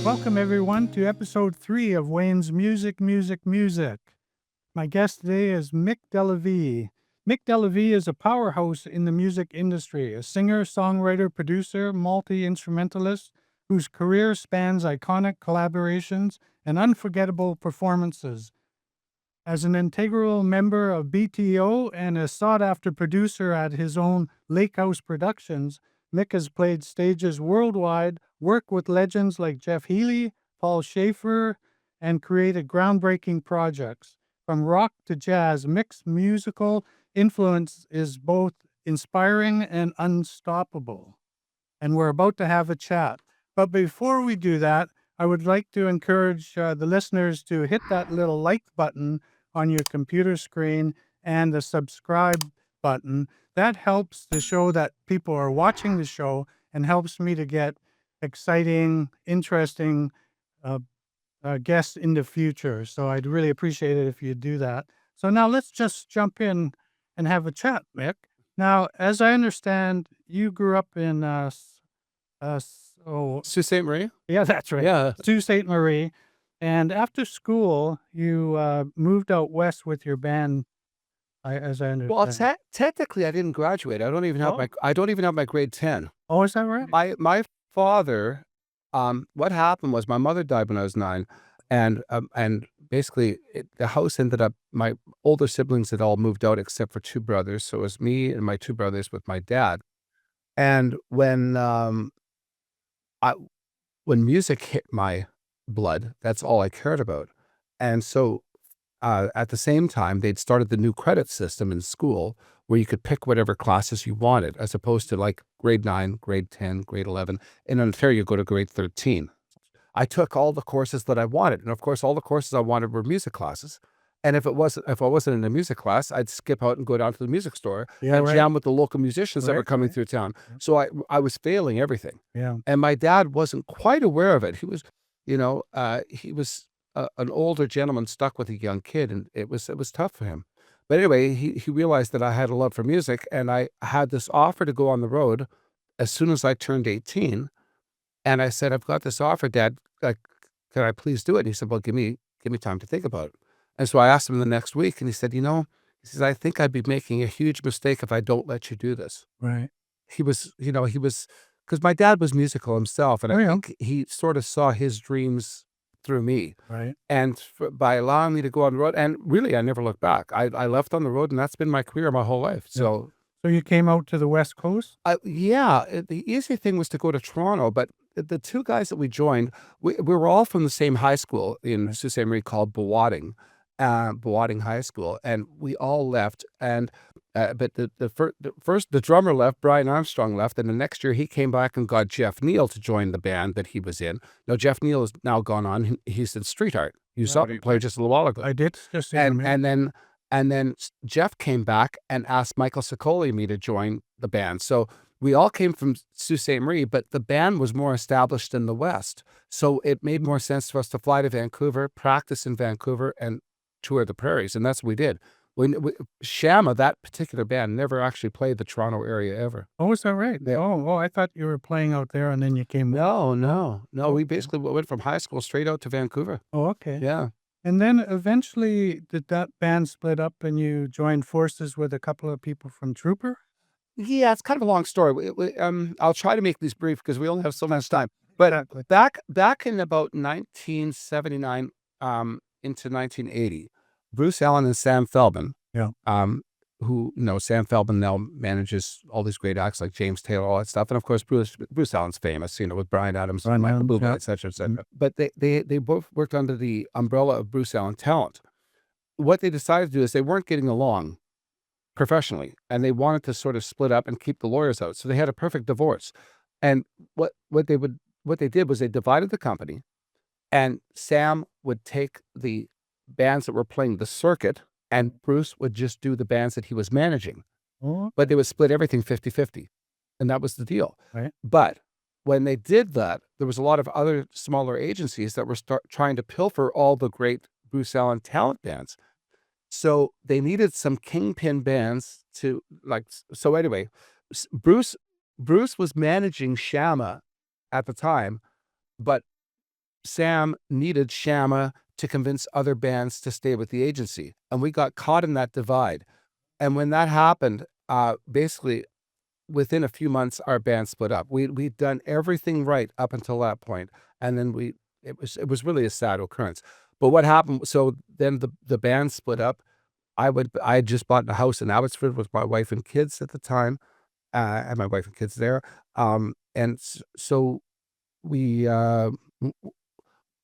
Welcome, everyone, to episode 3 of Wayne's Music. My guest today is Mick Dalla-Vee. Mick Dalla-Vee is a powerhouse in the music industry, a singer, songwriter, producer, multi-instrumentalist whose career spans iconic collaborations and unforgettable performances. As an integral member of BTO and a sought-after producer at his own Lake House Productions, Mick has played stages worldwide, worked with legends like Jeff Healey, Paul Schaefer, and created groundbreaking projects. From rock to jazz, Mick's musical influence is both inspiring and unstoppable. And we're about to have a chat. But before we do that, I would like to encourage the listeners to hit that little like button on your computer screen and the subscribe button. That helps to show that people are watching the show and helps me to get exciting, interesting guests in the future. So I'd really appreciate it if you do that. So now let's just jump in and have a chat, Mick. Now, as I understand, you grew up in Sault Ste. Marie? Yeah, that's right. Yeah. Sault Ste. Marie. And after school, you moved out west with your band, as I understand. Well, technically, I didn't graduate. I don't even have my grade 10. Oh, is that right? My father, what happened was my mother died when I was 9, and basically the house ended up. My older siblings had all moved out except for 2 brothers, so it was me and my 2 brothers with my dad. And when music hit my blood, that's all I cared about. And so at the same time, they'd started the new credit system in school where you could pick whatever classes you wanted, as opposed to like grade 9, grade 10, grade 11. In Ontario, you go to grade 13. I took all the courses that I wanted. And of course, all the courses I wanted were music classes. And if I wasn't in a music class, I'd skip out and go down to the music store and jam with the local musicians that were coming through town. So I was failing everything. Yeah. And my dad wasn't quite aware of it. He was, he was an older gentleman stuck with a young kid, and it was tough for him. But anyway, he realized that I had a love for music, and I had this offer to go on the road as soon as I turned 18. And I said, "I've got this offer, Dad. Can I please do it?" And he said, "Well, give me time to think about it." And so I asked him the next week, and he said, he says, "I think I'd be making a huge mistake if I don't let you do this." Right. He was, because my dad was musical himself, and I think he sort of saw his dreams through me. Right. And by allowing me to go on the road, and really, I never looked back. I left on the road, and that's been my career my whole life. So you came out to the West Coast? The easy thing was to go to Toronto, but the 2 guys that we joined, we were all from the same high school in Sault Ste. Marie called Bowading High School, and we all left. And but the drummer left, Brian Armstrong left, and the next year he came back and got Jeff Neal to join the band that he was in. Now Jeff Neal has now gone on. He's in Street Art. You saw him play just a little while ago. I did just see and him. and then Jeff came back and asked Michael Sicoli and me to join the band. So we all came from Sault Ste. Marie, but the band was more established in the West. So it made more sense for us to fly to Vancouver, practice in Vancouver, and tour the prairies. And that's what we did. Shama, that particular band, never actually played the Toronto area ever. Oh, is that right? Oh, I thought you were playing out there and then you came. No. We basically went from high school straight out to Vancouver. Oh, okay. Yeah. And then eventually, did that band split up and you joined forces with a couple of people from Trooper? Yeah, it's kind of a long story. I'll try to make these brief because we only have so much time. But back in about 1979 into 1980, Bruce Allen and Sam Feldman, who, Sam Feldman now manages all these great acts like James Taylor, all that stuff. And of course, Bruce Allen's famous, with Bryan Adams, Michael Bublé, et cetera, et cetera. But they both worked under the umbrella of Bruce Allen Talent. What they decided to do is they weren't getting along professionally, and they wanted to sort of split up and keep the lawyers out. So they had a perfect divorce. And what they did was they divided the company, and Sam would take the bands that were playing the circuit, and Bruce would just do the bands that he was managing. Oh. But they would split everything 50-50. And that was the deal. Right. But when they did that, there was a lot of other smaller agencies that were trying to pilfer all the great Bruce Allen Talent bands. So they needed some kingpin bands to so anyway, Bruce was managing Shama at the time, but Sam needed Shama to convince other bands to stay with the agency. And we got caught in that divide. And when that happened, basically within a few months, our band split up. We'd done everything right up until that point, and then it was really a sad occurrence. But what happened? So then the band split up. I had just bought a house in Abbotsford with my wife and kids at the time. I had my wife and kids there, so we.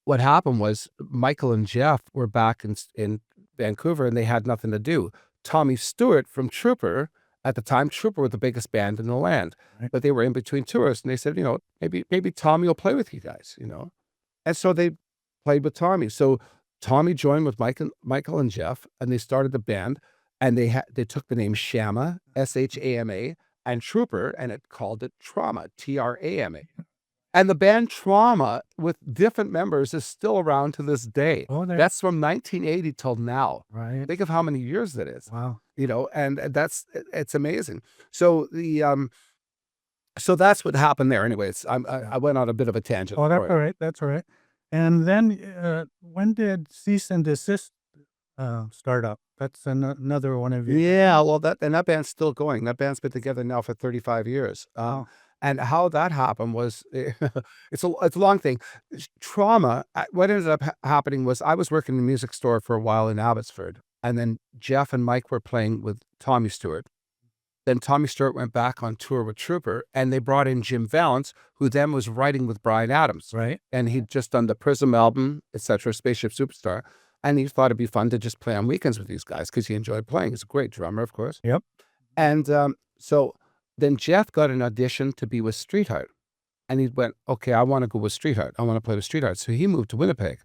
What happened was Michael and Jeff were back in Vancouver, and they had nothing to do. Tommy Stewart from Trooper. At the time, Trooper were the biggest band in the land, Right. but they were in between tours, and they said, maybe Tommy will play with you guys, and so they played with Tommy. So Tommy joined with Michael and Jeff, and they started the band, and they took the name Shama, Shama, and Trooper, and it called it Trauma, Trama. And the band Trauma with different members is still around to this day. Oh, That's from 1980 till now. right. Think of how many years that is. Wow. And it's amazing. So so that's what happened there. Anyways, I went on a bit of a tangent. Oh, that's Sorry. all right. That's all right. And then, when did Cease and Desist start up? That's another one of your. Yeah, well, that band's still going. That band's been together now for 35 years. Wow. And how that happened was, it's a long thing. Trauma. What ended up happening was I was working in a music store for a while in Abbotsford, and then Jeff and Mike were playing with Tommy Stewart. Then Tommy Stewart went back on tour with Trooper, and they brought in Jim Vallance, who then was writing with Bryan Adams. Right. And he'd just done the Prism album, etc., Spaceship Superstar. And he thought it'd be fun to just play on weekends with these guys because he enjoyed playing. He's a great drummer, of course. Yep. And so then Jeff got an audition to be with Streetheart. And he went, okay, I want to go with Streetheart. I want to play with Streetheart. So he moved to Winnipeg.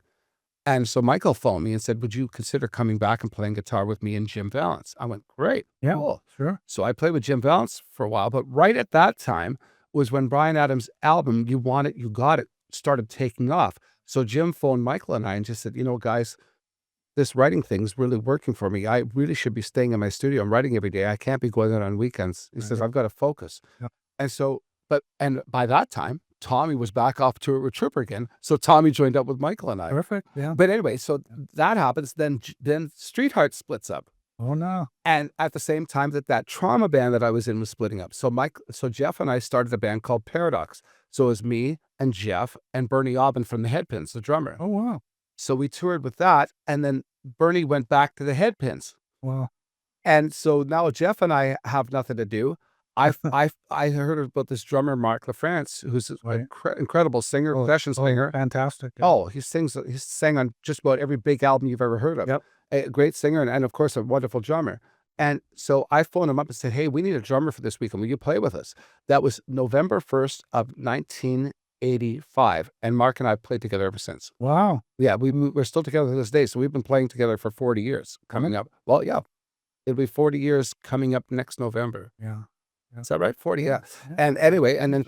And so Michael phoned me and said, would you consider coming back and playing guitar with me and Jim Vallance? I went, great. Yeah. Cool. Sure. So I played with Jim Vallance for a while. But right at that time was when Bryan Adams' album, You Want It, You Got It, started taking off. So Jim phoned Michael and I and just said, guys, this writing thing's really working for me. I really should be staying in my studio. I'm writing every day. I can't be going out on weekends. He says, I've got to focus. Yep. And so, and by that time, Tommy was back off tour with Trooper again. So Tommy joined up with Michael and I. Perfect. Yeah. But anyway, so that happens. Then Streetheart splits up. Oh, no. And at the same time that Trauma band that I was in was splitting up. So Jeff and I started a band called Paradox. So it was me and Jeff and Bernie Aubin from the Headpins, the drummer. Oh, wow. So we toured with that, and then Bernie went back to the Headpins. Wow. And so now Jeff and I have nothing to do. I heard about this drummer, Mark LaFrance, who's an incredible singer, session singer. Fantastic. Yeah. Oh, he sang on just about every big album you've ever heard of. Yep. A great singer and of course, a wonderful drummer. And so I phoned him up and said, hey, we need a drummer for this weekend. Will you play with us? That was November 1st of 1985. And Mark and I played together ever since. Wow. Yeah, we're still together to this day. So we've been playing together for 40 years coming up. Well, yeah, it'll be 40 years coming up next November. Yeah. Is that right? 40, yeah. And anyway, and then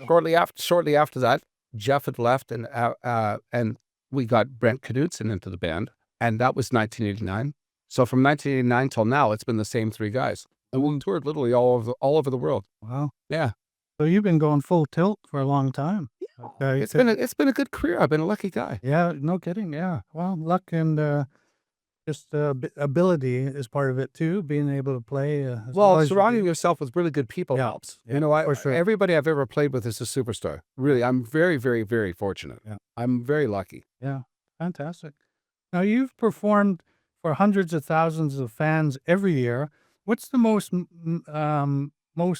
shortly after that, Jeff had left, and we got Brent Knudsen into the band, and that was 1989. So from 1989 till now, it's been the same three guys, and we toured literally all over the world. Wow. Yeah. So you've been going full tilt for a long time. It's been a good career. I've been a lucky guy. Yeah. No kidding. Yeah. Well, luck and just ability is part of it too. Being able to play. Well, surrounding yourself with really good people helps. Yeah, for sure. Everybody I've ever played with is a superstar. Really, I'm very, very, very fortunate. Yeah. I'm very lucky. Yeah. Fantastic. Now you've performed for hundreds of thousands of fans every year. What's the most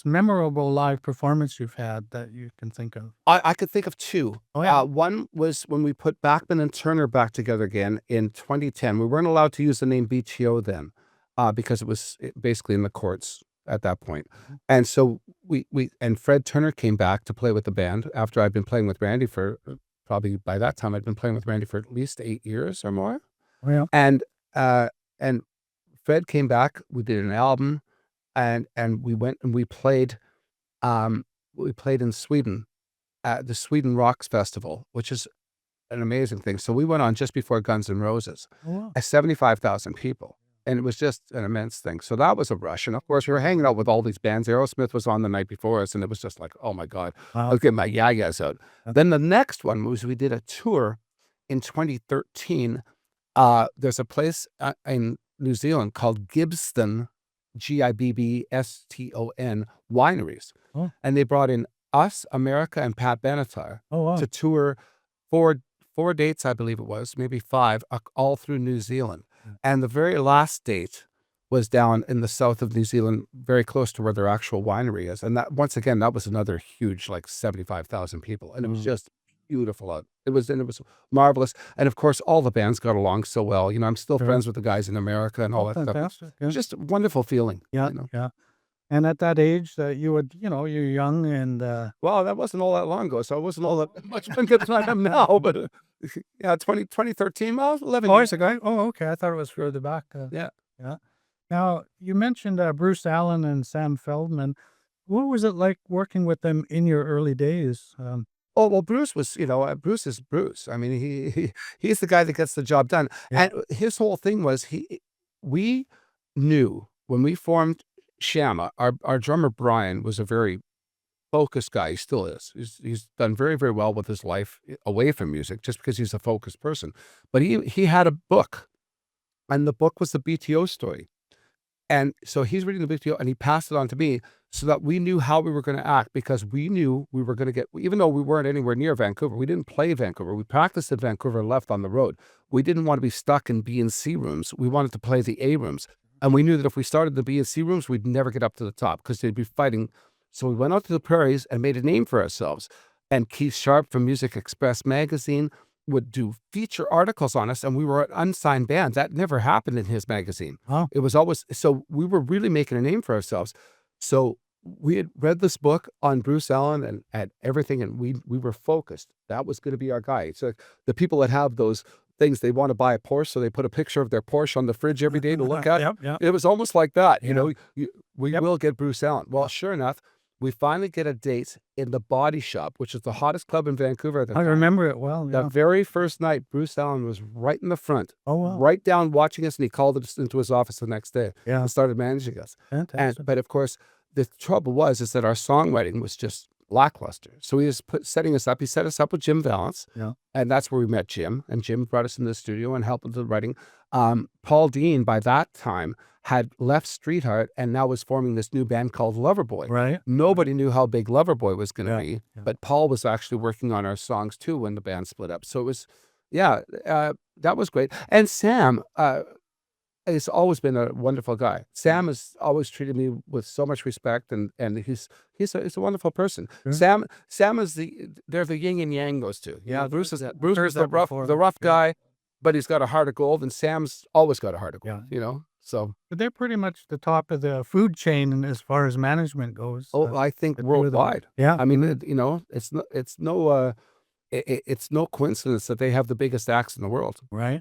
memorable live performance you've had that you can think of? I could think of two. Oh, yeah. One was when we put Bachman and Turner back together again in 2010. We weren't allowed to use the name BTO then because it was basically in the courts at that point. Mm-hmm. And so and Fred Turner came back to play with the band after I'd been playing with Randy for probably by that time I'd been playing with Randy for at least 8 years or more. Oh, yeah. And Fred came back. We did an album. And we went and we played in Sweden at the Sweden Rocks Festival, which is an amazing thing. So we went on just before Guns N' Roses, Oh, wow. 75,000 people. And it was just an immense thing. So that was a rush. And of course, we were hanging out with all these bands. Aerosmith was on the night before us, and it was just like, oh my God, I Wow. was getting my yagas out. Then the next one was we did a tour in 2013, there's a place in New Zealand called Gibbston, Gibbston wineries. Oh. And they brought in us, America, and Pat Benatar Oh, wow. to tour four dates, I believe it was, maybe 5, all through New Zealand. Yeah. And the very last date was down in the south of New Zealand, very close to where their actual winery is. And that, once again, that was another huge, like 75,000 people. And it was just beautiful. It was marvelous. And of course, all the bands got along so well. You know, I'm still Sure. friends with the guys in America and all Oh, that stuff. fantastic. Yeah. Just a wonderful feeling. Yeah. You know? Yeah. And at that age that you would, you're young and, Well, that wasn't all that long ago, so I wasn't all that much younger than I am now, but yeah, 2013, well, 11 years ago. Oh, okay. I thought it was further back. Yeah. Yeah. Now, you mentioned Bruce Allen and Sam Feldman. What was it like working with them in your early days? Oh, well, Bruce was, Bruce is Bruce. I mean, he's the guy that gets the job done. Yeah. And his whole thing was we knew when we formed Shama, our drummer Brian was a very focused guy. He still is. He's done very, very well with his life away from music just because he's a focused person. But he had a book, and the book was the BTO story. And so he's reading the BTO and he passed it on to me so that we knew how we were going to act, because we knew we were going to get, even though we weren't anywhere near Vancouver, we didn't play Vancouver. We practiced in Vancouver and left on the road. We didn't want to be stuck in B and C rooms. We wanted to play the A rooms. And we knew that if we started the B and C rooms, we'd never get up to the top because they'd be fighting. So we went out to the prairies and made a name for ourselves. And Keith Sharp from Music Express magazine would do feature articles on us, and we were an unsigned band. That never happened in his magazine. Oh. It was always, so we were really making a name for ourselves. So we had read this book on Bruce Allen and everything, and we were focused. That was going to be our guy. So the people that have those things, they want to buy a Porsche, so they put a picture of their Porsche on the fridge every day to look at. Yep. It was almost like that, Yeah. we will get Bruce Allen. Well, sure enough, we finally get a date in the Body Shop, which is the hottest club in Vancouver at the I time. remember it well. Yeah. That very first night, Bruce Allen was right in the front, Oh, wow. right down watching us, and he called us into his office the next day Yeah. and started managing us. Fantastic. But of course, the trouble is that our songwriting was just lackluster. So he was setting us up. He set us up with Jim Valance, Yeah. and that's where we met Jim. And Jim brought us in the studio and helped with the writing. Paul Dean, by that time, had left Streetheart and now was forming this new band called Loverboy. Right. Nobody knew how big Loverboy was going to Yeah, be, yeah. but Paul was actually working on our songs too when the band split up. So it was, that was great. And Sam has always been a wonderful guy. Sam has always treated me with so much respect, and he's a wonderful person. Sure. Sam is they're the yin and yang, those two. Yeah, Bruce is heard the that before. rough guy, but he's got a heart of gold, and Sam's always got a heart of gold. Yeah. So. But they're pretty much the top of the food chain as far as management goes. Oh, I think the two of them. worldwide. Yeah. I mean, it's no coincidence that they have the biggest acts in the world. Right.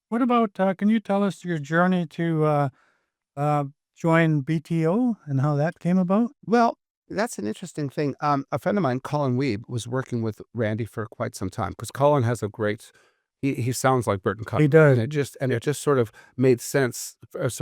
What about, can you tell us your journey to join BTO and how that came about? Well, that's an interesting thing. A friend of mine, Colin Weeb, was working with Randy for quite some time because Colin has a great. He sounds like Burton Cup. He does. And it just sort of made sense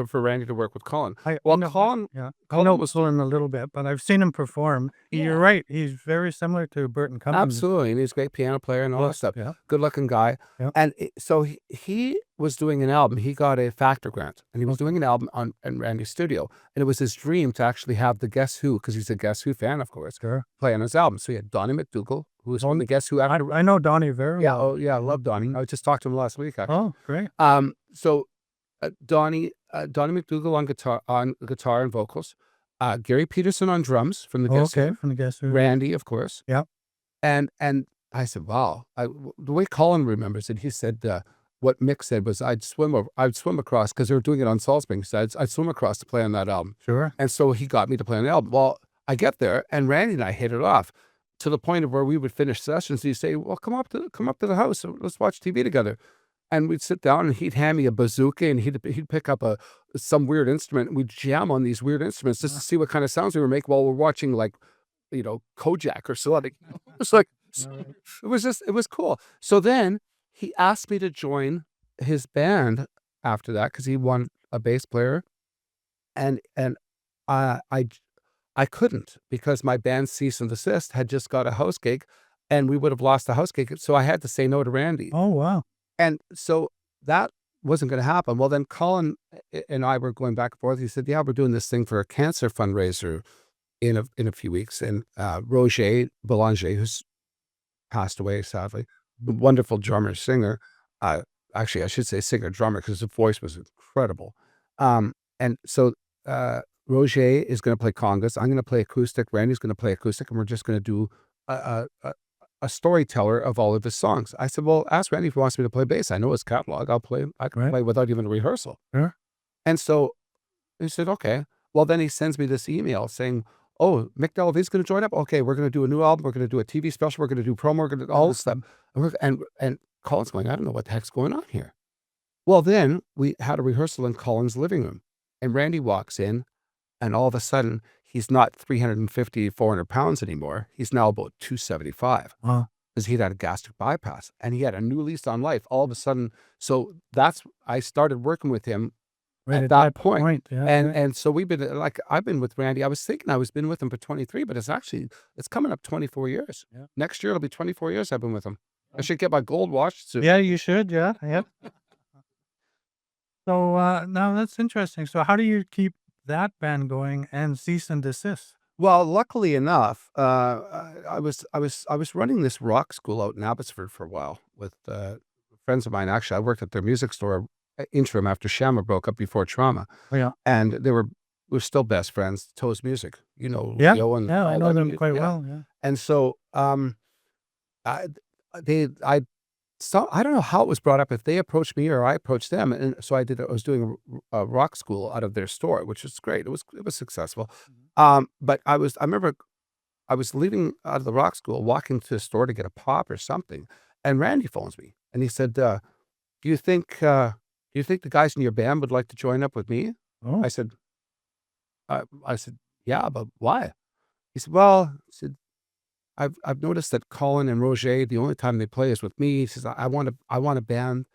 for Randy to work with Colin. I Well, know, Colin, yeah, I Colin know was him a little bit, but I've seen him perform. Yeah. You're right. He's very similar to Burton Cummings. absolutely, and he's a great piano player and all that stuff. Yeah. Good looking guy. Yeah. And so he was doing an album. He got a Factor grant, and he was doing an album in Randy's studio. And it was his dream to actually have the Guess Who, because he's a Guess Who fan, of course, Sure. play on his album. So he had Donnie McDougall, who was from the Guess Who actor. I know Donnie very Yeah, well. oh yeah, I love Donnie. I just talked to him last week, actually. Oh, great. So Donnie McDougall on guitar and vocals, Gary Peterson on drums from the Oh, Guess Who, okay. From the Guess Who. Randy, of course. Yeah. And I said, wow. The way Colin remembers it, he said, what Mick said was, I'd swim across, because they were doing it on Salt Springs. So I'd swim across to play on that album. Sure. And so he got me to play on the album. Well, I get there, and Randy and I hit it off to the point of where we would finish sessions. He'd say, well, come up to the house. Let's watch TV together. And we'd sit down, and he'd hand me a bazooka, and he'd pick up some weird instrument, and we'd jam on these weird instruments just to see what kind of sounds we would make while we're watching, like, Kojak or something. It was like, it was cool. So then he asked me to join his band after that, because he wanted a bass player, and I couldn't, because my band Cease and Desist had just got a house gig and we would have lost the house gig. So I had to say no to Randy. Oh, wow. And so that wasn't going to happen. Well, then Colin and I were going back and forth. He said, yeah, we're doing this thing for a cancer fundraiser in a few weeks. And Roger Boulanger, who's passed away, sadly, a wonderful drummer, singer. Actually, I should say singer, drummer, because his voice was incredible. And so Roger is going to play congas. I'm going to play acoustic. Randy's going to play acoustic. And we're just going to do a storyteller of all of his songs. I said, well, ask Randy if he wants me to play bass. I know his catalog. I can play without even a rehearsal. Sure. And so he said, okay. Well, then he sends me this email saying, oh, Mick Dalla-Vee's going to join up. Okay, we're going to do a new album. We're going to do a TV special. We're going to do promo. We're going to do all this stuff. And Colin's going, I don't know what the heck's going on here. Well, then we had a rehearsal in Colin's living room. And Randy walks in, and all of a sudden, he's not 350, 400 pounds anymore. He's now about 275 because he'd had a gastric bypass and he had a new lease on life all of a sudden. So I started working with him at that point. Yeah, and so we've been I've been with Randy. I was thinking I was been with him for 23, but it's coming up 24 years. Yeah. Next year, it'll be 24 years I've been with him. I should get my gold watch soon. Yeah, you should. Yeah. Yep. So now that's interesting. So how do you keep that band going and Cease and Desist? Well, luckily enough, I was running this rock school out in Abbotsford for a while with friends of mine. Actually, I worked at their music store interim after Shama broke up before Trauma. Oh, yeah. And we're still best friends. Toes Music, Leo and I know them quite yeah. well. Yeah. And so I don't know how it was brought up, if they approached me or I approached them. And so I was doing a rock school out of their store, which was great. It was successful. But I remember I was leaving out of the rock school, walking to the store to get a pop or something. And Randy phones me and he said, do you think the guys in your band would like to join up with me? Oh. I said, yeah, but why? He said, well, I've noticed that Colin and Roger, the only time they play is with me. He says, I want a band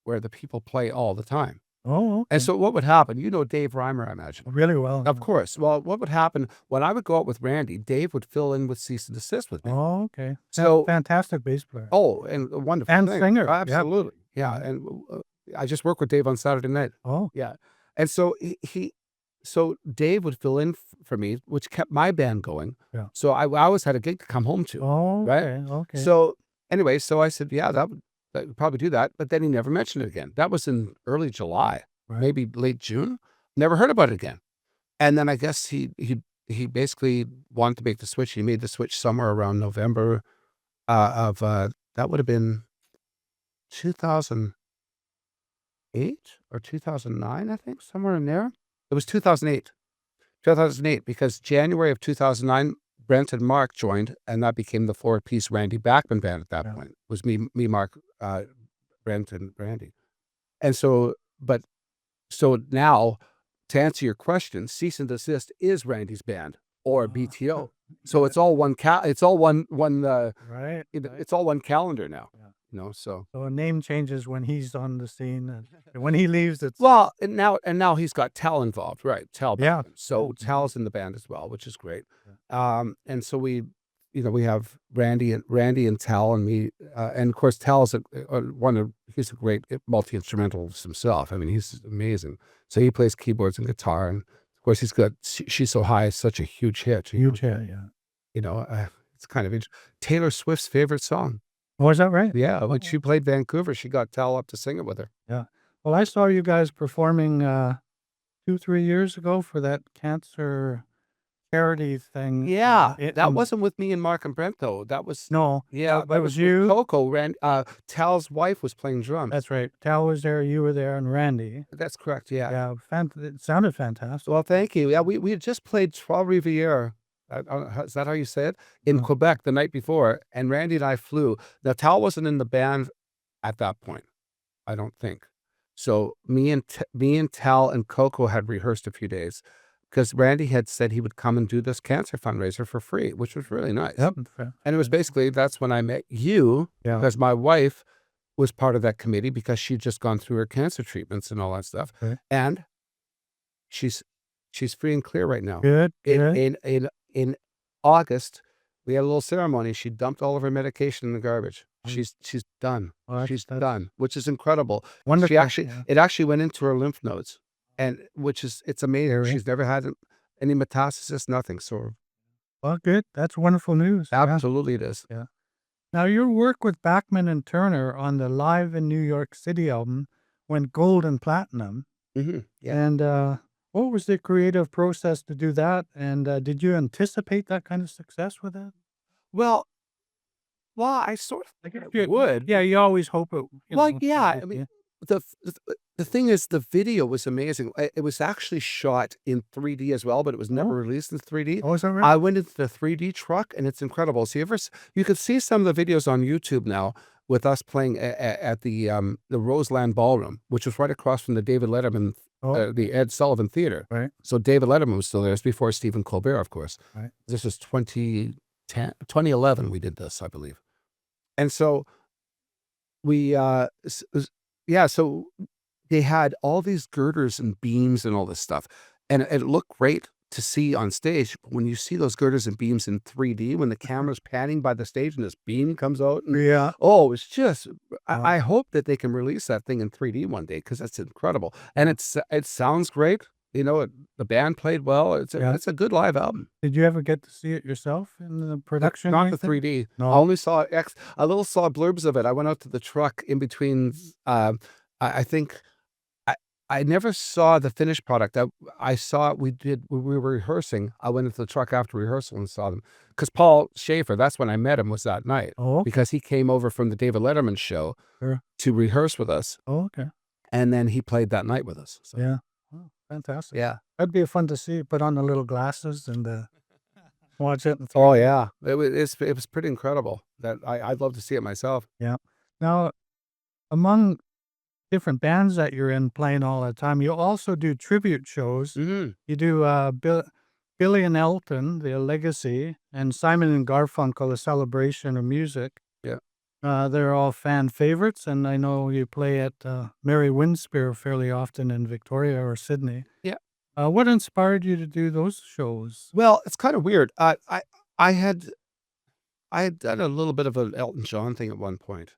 where the people play all the time. Oh, okay. And so what would happen? You know Dave Reimer, I imagine. Really well. Of course. Well, what would happen when I would go out with Randy, Dave would fill in with Cease and Desist with me. Oh, okay. So fantastic bass player. Oh, and a wonderful And thing. singer. Absolutely. Yeah. And I just worked with Dave on Saturday night. Oh. Yeah. And so so Dave would fill in for me, which kept my band going. Yeah. So I always had a gig to come home to. Oh, right? Okay. So anyway, so I said, yeah, that would probably do that. But then he never mentioned it again. That was in early July, maybe late June. Never heard about it again. And then I guess he basically wanted to make the switch. He made the switch somewhere around November of that would have been 2008 or 2009, I think, somewhere in there. It was 2008. 2008, because January of 2009, Brent and Mark joined, and that became the 4-piece Randy Bachman band at that point. It was me, Mark, Brent, and Randy. And so now, to answer your question, Cease and Desist is Randy's band, or BTO. So it's all one it's all one right. It's all one calendar now. Yeah. So a name changes when he's on the scene, and when he leaves, it's and now he's got Tal involved, right? Tal. Yeah. So Tal's in the band as well, which is great. And so we have Randy and Tal and me, and of course Tal's he's a great multi-instrumentalist himself. I mean, he's amazing. So he plays keyboards and guitar, and of course he's got She's So High, such a huge hit. Huge hit, yeah. It's kind of Taylor Swift's favorite song. Oh, is that right? Yeah, when she played Vancouver, she got Tal up to sing it with her. Yeah. Well, I saw you guys performing 2-3 years ago for that cancer charity thing. Yeah, that wasn't with me and Mark and Brent though. That was that was you. Coco. Tal's wife was playing drums. That's right. Tal was there, you were there, and Randy. That's correct. Yeah. Yeah. It sounded fantastic. Well, thank you. Yeah, we had just played Trois Rivières. Is that how you say it? In Quebec the night before, and Randy and I flew. Now Tal wasn't in the band at that point, I don't think. So me and Tal and Coco had rehearsed a few days, because Randy had said he would come and do this cancer fundraiser for free, which was really nice. Yep. And it was basically, that's when I met you, because my wife was part of that committee, because she'd just gone through her cancer treatments and all that stuff. Okay. And she's free and clear right now. Good. In August, We had a little ceremony. She dumped all of her medication in the garbage. She's done. Well, She's that's done, which is incredible. She wonderful. actually it actually went into her lymph nodes, and it's amazing. Very. She's never had any metastasis, nothing. So Well, good. That's wonderful news. Yeah. absolutely it is. Yeah. Now, your work with Bachman and Turner on the Live in New York City album went gold and platinum. Yeah. And what was the creative process to do that? And did you anticipate that kind of success with that? Well, I sort I guess of would. Yeah, you always hope it. Well, yeah. I mean, the thing is, the video was amazing. It was actually shot in 3D as well, but it was never released in 3D. Oh, is that right? I went into the 3D truck, and it's incredible. So you can see some of the videos on YouTube now with us playing at the Roseland Ballroom, which was right across from the David Letterman, the Ed Sullivan Theater. Right. So David Letterman was still there. It was before Stephen Colbert, of course. Right. This was 2011 we did this, I believe. And so we, so they had all these girders and beams and all this stuff. And it looked great to see on stage. But when you see those girders and beams in 3D, when the camera's panning by the stage and this beam comes out. And, Yeah. oh, it's just, I hope that they can release that thing in 3D one day, because that's incredible. And it sounds great. You know, the band played well. It's a good live album. Did you ever get to see it yourself in the production? Not the 3D. No. I only saw saw blurbs of it. I went out to the truck in between. I think I never saw the finished product. I saw we were rehearsing. I went into the truck after rehearsal and saw them, because Paul Schaefer, that's when I met him, was that night. Oh, okay. Because he came over from the David Letterman show to rehearse with us. Oh, okay. And then he played that night with us. So. Yeah. Oh, fantastic. Yeah. That'd be fun to see. Put on the little glasses and watch it. Oh yeah, it was pretty incredible. That I'd love to see it myself. Yeah. Now, among different bands that you're in playing all the time, you also do tribute shows. Mm-hmm. You do Billy and Elton, the Legacy, and Simon and Garfunkel, a celebration of music. Yeah. They're all fan favorites, and I know you play at Mary Winspear fairly often in Victoria or Sydney. Yeah. What inspired you to do those shows? Well, it's kind of weird. I had done a little bit of an Elton John thing at one point,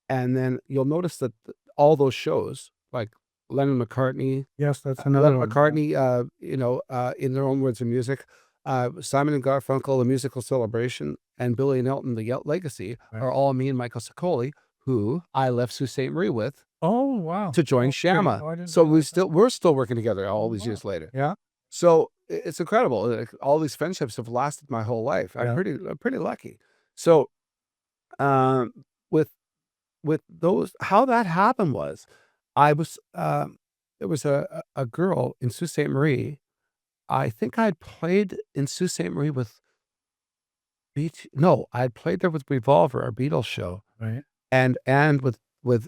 and then you'll notice that all those shows, like Lennon McCartney, Yes, that's another one. McCartney, in their own words of music, Simon and Garfunkel, the musical celebration, and Billy and Elton, the Legacy, are all me and Michael Sicoli, who I left Sault Ste. Marie with. Oh, wow. To join Shama. Oh, I didn't So realize that. we're still working together all these years later. Yeah. So it's incredible. Like, all these friendships have lasted my whole life. Yeah. I'm pretty lucky. So, with those, how that happened was, I was there was a girl in Sault Ste. Marie. I think I'd played in Sault Ste. Marie with I'd played there with Revolver, our Beatles show, Right. and with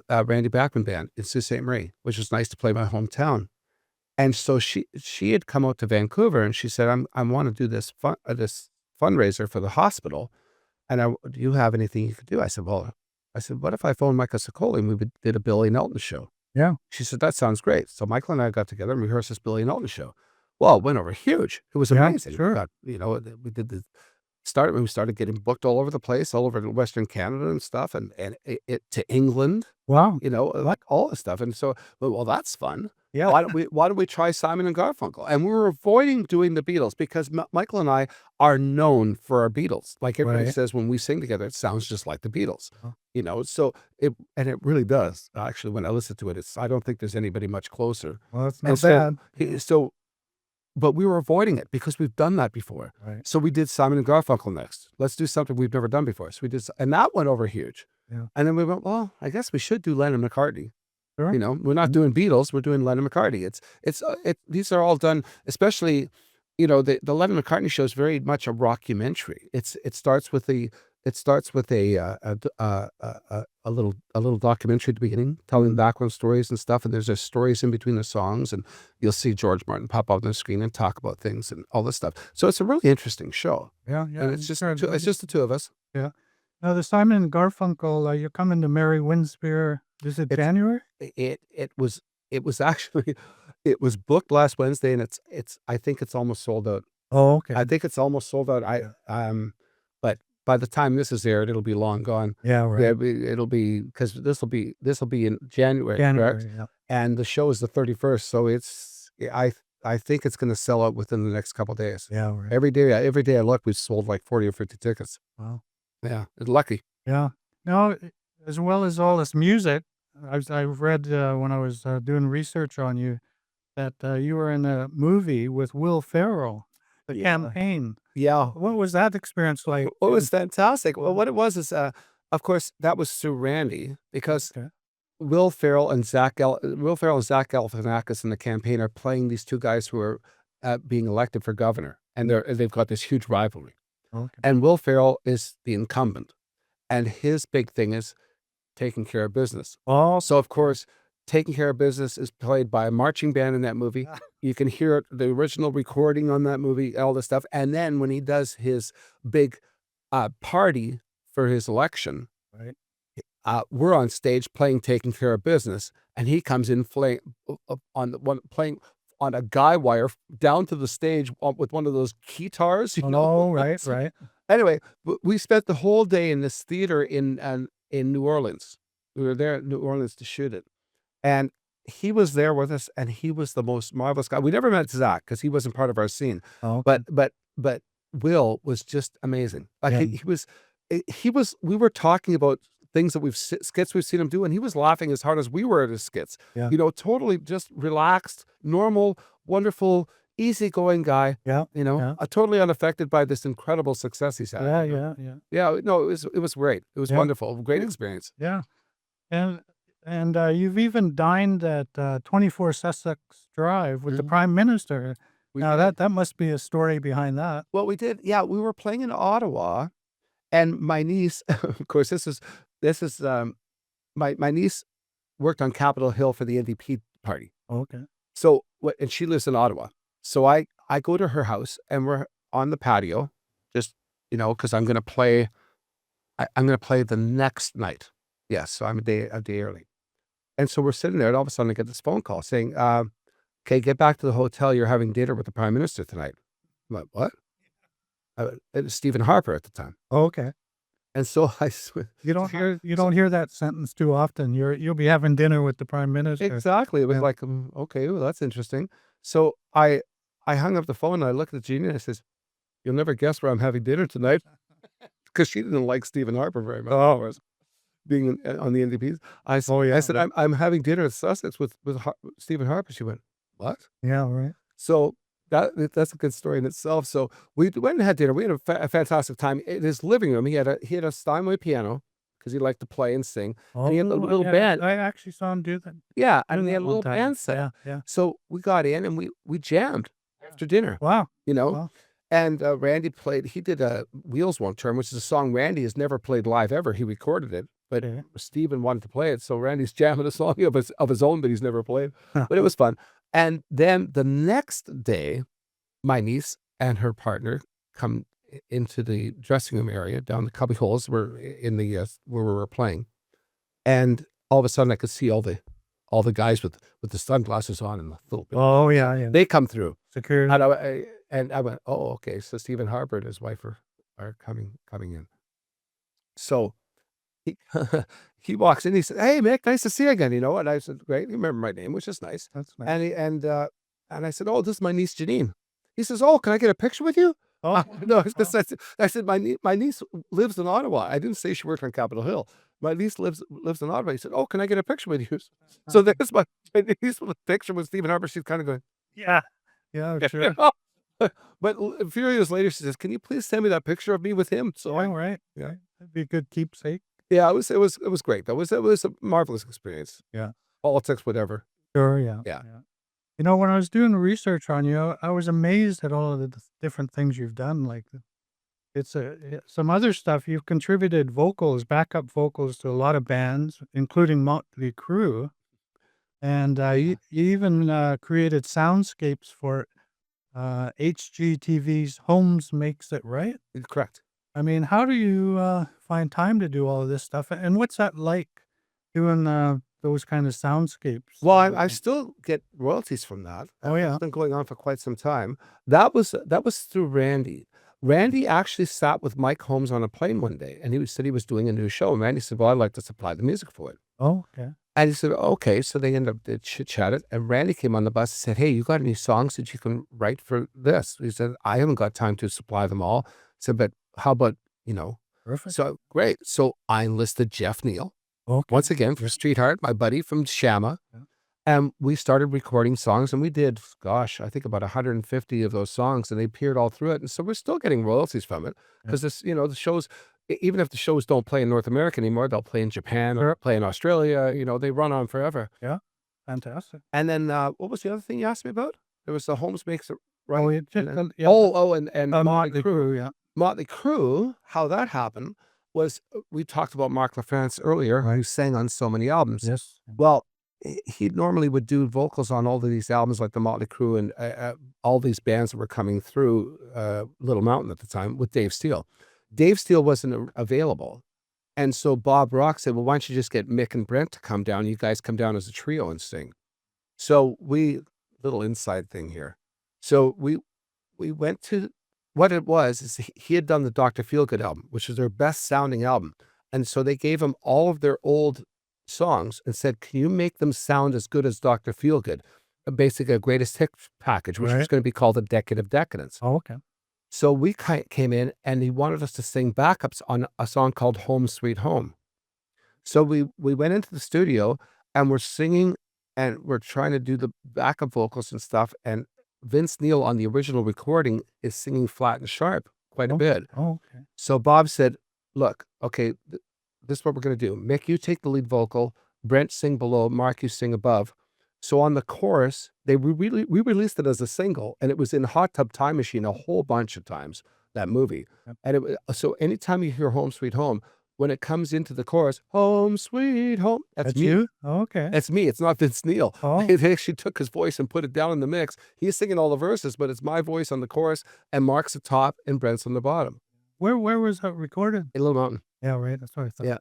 Randy Bachman Band in Sault Ste. Marie, which was nice to play my hometown. And so she had come out to Vancouver, and she said, I want to do this fundraiser for the hospital, and do you have anything you could do? I said, what if I phoned Michael Sicoli and we did a Billy and Elton show? Yeah. She said, that sounds great. So Michael and I got together and rehearsed this Billy and Elton show. Well, it went over huge. It was Yeah, amazing. sure. We did we started getting booked all over the place, all over Western Canada and stuff, and it to England, Wow. like all this stuff. And so, well, that's fun. Yeah. Why don't we try Simon and Garfunkel? And we were avoiding doing the Beatles because Michael and I are known for our Beatles. Like everybody Right. says, when we sing together, it sounds just like the Beatles. Oh. So it really does. Actually, when I listen to it, I don't think there's anybody much closer. Well, that's And not bad. but we were avoiding it because we've done that before. Right. So we did Simon and Garfunkel next. Let's do something we've never done before. So we did, and that went over huge. Yeah. And then we went, well, I guess we should do Lennon McCartney. Sure. We're not doing Beatles, we're doing Lennon McCartney. These are all done, especially, the Lennon McCartney show is very much a rockumentary. It starts with a little documentary at the beginning, telling background stories and stuff, and there's stories in between the songs, and you'll see George Martin pop up on the screen and talk about things and all this stuff. So it's a really interesting show. Yeah. And it's just the two of us. Yeah. Now, the Simon and Garfunkel, you're coming to Mary Winspear. Is it January? It was actually, it was booked last Wednesday, and I think it's almost sold out. Oh, okay. I think it's almost sold out. But by the time this is aired, it'll be long gone. Yeah, right. It'll be because this will be in January, correct? January, yeah. And the show is the 31st, so I think it's going to sell out within the next couple days. Yeah, right. Every day I look, we've sold like 40 or 50 tickets. Wow. Yeah, lucky. Yeah. Now, as well as all this music, I've read when I was doing research on you that you were in a movie with Will Ferrell, The Yeah. Campaign. Yeah. What was that experience like? It was fantastic. Well, what it was is, of course, that was through Randy because Okay. Will Ferrell and Zach Galifianakis in The Campaign are playing these two guys who are being elected for governor, and they've got this huge rivalry. Okay. And Will Ferrell is the incumbent, and his big thing is taking care of business. Oh, So, of course, taking care of business is played by a marching band in that movie. You can hear the original recording on that movie, all this stuff. And then when he does his big party for his election, right. we're on stage playing "Taking Care of Business," and he comes in playing on a guy wire down to the stage with one of those guitars. Oh, right, right. Anyway, we spent the whole day in this theater in New Orleans. We were there in New Orleans to shoot it, and he was there with us, and he was the most marvelous guy. We never met Zach because he wasn't part of our scene, Oh, okay. but Will was just amazing. Like Yeah. he was. We were talking about things that skits we've seen him do, and he was laughing as hard as we were at his skits. Yeah. Totally just relaxed, normal, wonderful, easygoing guy. Yeah. Yeah. Totally unaffected by this incredible success he's had. Yeah, yeah, yeah. Yeah, no, it was great. It was Yeah. wonderful, great Yeah. experience. Yeah. And you've even dined at 24 Sussex Drive with the Mhm. Prime Minister. We Now did. that must be a story behind that. Well, we did. Yeah, we were playing in Ottawa, and my niece, of course, this is my niece worked on Capitol Hill for the NDP party. Okay. So, and she lives in Ottawa. So I go to her house, and we're on the patio, just because I'm going to play. I'm going to play the next night. Yes, so I'm a day early, and so we're sitting there, and all of a sudden I get this phone call saying, "Okay, get back to the hotel. You're having dinner with the Prime Minister tonight." I'm like, "What?" It was Stephen Harper at the time, Okay. and so You don't hear that sentence too often. You'll be having dinner with the Prime Minister. exactly. It was Yeah. like, okay, well, that's interesting. So I hung up the phone, and I looked at Jeannie, and I says, "You'll never guess where I'm having dinner tonight," because she didn't like Stephen Harper very much. Oh. Being on the NDPs, I Oh, yeah. said, "I'm having dinner at Sussex with Stephen Harper." She went, "What?" Yeah, right. So that's a good story in itself. So we went and had dinner. We had a fantastic time in his living room. He had a Steinway piano because he liked to play and sing, and he had a Oh, little yeah, band. I actually saw him do that. Yeah, Do and he that had a one little time. band set. Yeah, yeah. So we got in and we jammed after dinner. Wow. You know, Wow. and Randy played. He did "Wheels Won't Turn," which is a song Randy has never played live ever. He recorded it, but Okay. Stephen wanted to play it, so Randy's jamming a song of his own that he's never played. Huh. But it was fun. And then the next day, my niece and her partner come into the dressing room area down the cubby holes. We're in the where we were playing, and all of a sudden I could see all the guys with the sunglasses on and the little bit. Oh, yeah, yeah. They come through, Security. and I went, "Oh, okay." So Stephen Harper and his wife are coming in. So he he walks in. He said, "Hey, Mick, nice to see you again." And I said, "Great, you remember my name," which is nice. That's nice. And I said, "Oh, this is my niece Janine." He says, "Oh, can I get a picture with you?" Oh, No, I said, my niece lives in Ottawa. I didn't say she worked on Capitol Hill. My niece lives in Ottawa. He said, "Oh, can I get a picture with you?" So there's my niece with a picture with Stephen Harper. She's kind of going, yeah. Yeah, sure. But a few years later, she says, "Can you please send me that picture of me with him?" So All right. yeah. That'd be a good keepsake. Yeah, it was great. It was a marvelous experience. Yeah. Politics, whatever. Sure, yeah. Yeah. When I was doing research on you, I was amazed at all of the different things you've done. Like, some other stuff. You've contributed vocals, backup vocals to a lot of bands, including Motley Crue, and you even created soundscapes for HGTV's "Holmes Makes It Right." Correct. I mean, how do you find time to do all of this stuff? And what's that like doing those kind of soundscapes? Well, I still get royalties from that. Oh, yeah. It's been going on for quite some time. That was through Randy. Randy actually sat with Mike Holmes on a plane one day, and he said he was doing a new show. And Randy said, "Well, I'd like to supply the music for it." Oh, okay. And he said, "Okay." So they ended up they chit-chatted, and Randy came on the bus and said, "Hey, you got any songs that you can write for this?" He said, "I haven't got time to supply them all." I said, "But how about, you know?" Perfect. So great. So I enlisted Jeff Neal Okay. once again for Streetheart, my buddy from Shama. Yeah. And we started recording songs, and we did, gosh, I think about 150 of those songs, and they appeared all through it. And so we're still getting royalties from it because this, the shows, even if the shows don't play in North America anymore, they'll play in Japan or play in Australia. They run on forever. Yeah. Fantastic. And then what was the other thing you asked me about? There was the Holmes Makes It Right. Oh, it just, and then- yeah. and Motley Crue, yeah. Motley Crue, how that happened was we talked about Mark LaFrance earlier, who sang on so many albums. Yes. Well, he normally would do vocals on all of these albums, like the Motley Crue and all these bands that were coming through Little Mountain at the time with Dave Steele. Dave Steele wasn't available. And so Bob Rock said, "Well, why don't you just get Mick and Brent to come down? You guys come down as a trio and sing." So little inside thing here. So we went to, what it was is he had done the Dr. Feelgood album, which was their best sounding album. And so they gave him all of their old songs and said, "Can you make them sound as good as Dr. Feelgood?" Basically a greatest hits package, which was going to be called A Decade of Decadence. Oh, okay. So we came in and he wanted us to sing backups on a song called Home Sweet Home. So we went into the studio and we're singing and we're trying to do the backup vocals and stuff. And Vince Neil on the original recording is singing flat and sharp quite a bit. Oh, okay. So Bob said, "Look, okay, this is what we're going to do. Mick, you take the lead vocal. Brent, sing below. Mark, you sing above." So on the chorus, we released it as a single, and it was in Hot Tub Time Machine a whole bunch of times, that movie. Yep. And so anytime you hear Home Sweet Home, when it comes into the chorus, "Home Sweet Home," that's me. you? Oh, okay. That's me. It's not Vince Neil. Oh. They actually took his voice and put it down in the mix. He's singing all the verses, but it's my voice on the chorus, and Mark's the top, and Brent's on the bottom. Where was that recorded? In Little Mountain. Yeah, right. That's what I thought. Yeah.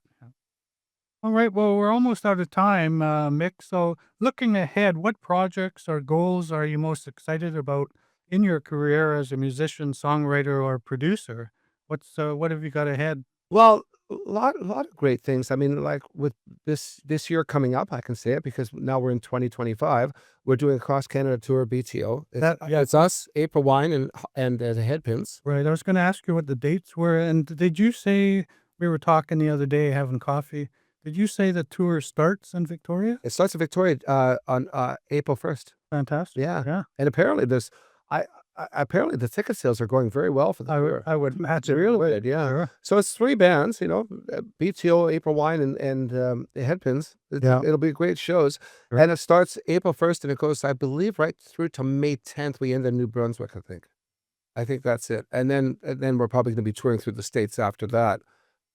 All right. Well, we're almost out of time, Mick. So looking ahead, what projects or goals are you most excited about in your career as a musician, songwriter, or producer? What have you got ahead? Well, a lot of great things. I mean, like with this year coming up, I can say it because now we're in 2025. We're doing a cross Canada tour, BTO. It's us, April Wine, and the Headpins. Right. I was going to ask you what the dates were. And did you say, we were talking the other day having coffee, did you say the tour starts in Victoria? It starts in Victoria on April 1st. Fantastic. Yeah. Yeah. And apparently apparently the ticket sales are going very well for the tour. I would imagine. Really good, yeah. Sure. So it's 3 bands, BTO, April Wine, and the Headpins. Yeah. It'll be great shows. Sure. And it starts April 1st and it goes, I believe, right through to May 10th. We end in New Brunswick, I think. I think that's it. And then we're probably going to be touring through the States after that.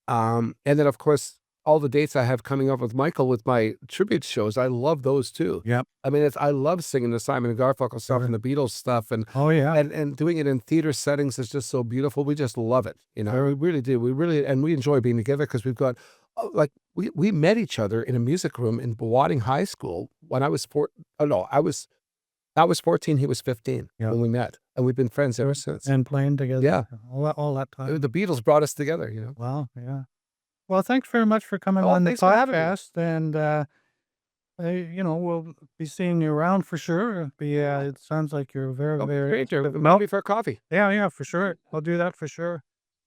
And then, of course, all the dates I have coming up with Michael with my tribute shows, I love those too. Yep. I mean, I love singing the Simon and Garfunkel stuff and the Beatles stuff, and Oh, yeah. and doing it in theater settings is just so beautiful. We just love it, we really do. We enjoy being together because we've got we met each other in a music room in Wadding High School when I was I was 14, he was 15 when we met, and we've been friends ever since. And playing together. Yeah. All that time. The Beatles brought us together, Wow. Yeah. Well, thanks very much for coming Oh, on the thanks for having me. podcast, and we'll be seeing you around for sure. It sounds like you're very, very. Maybe for a coffee. Yeah, for sure. I'll do that for sure.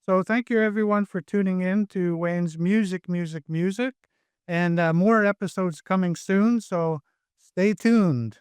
So thank you everyone for tuning in to Wayne's Music, and more episodes coming soon. So stay tuned.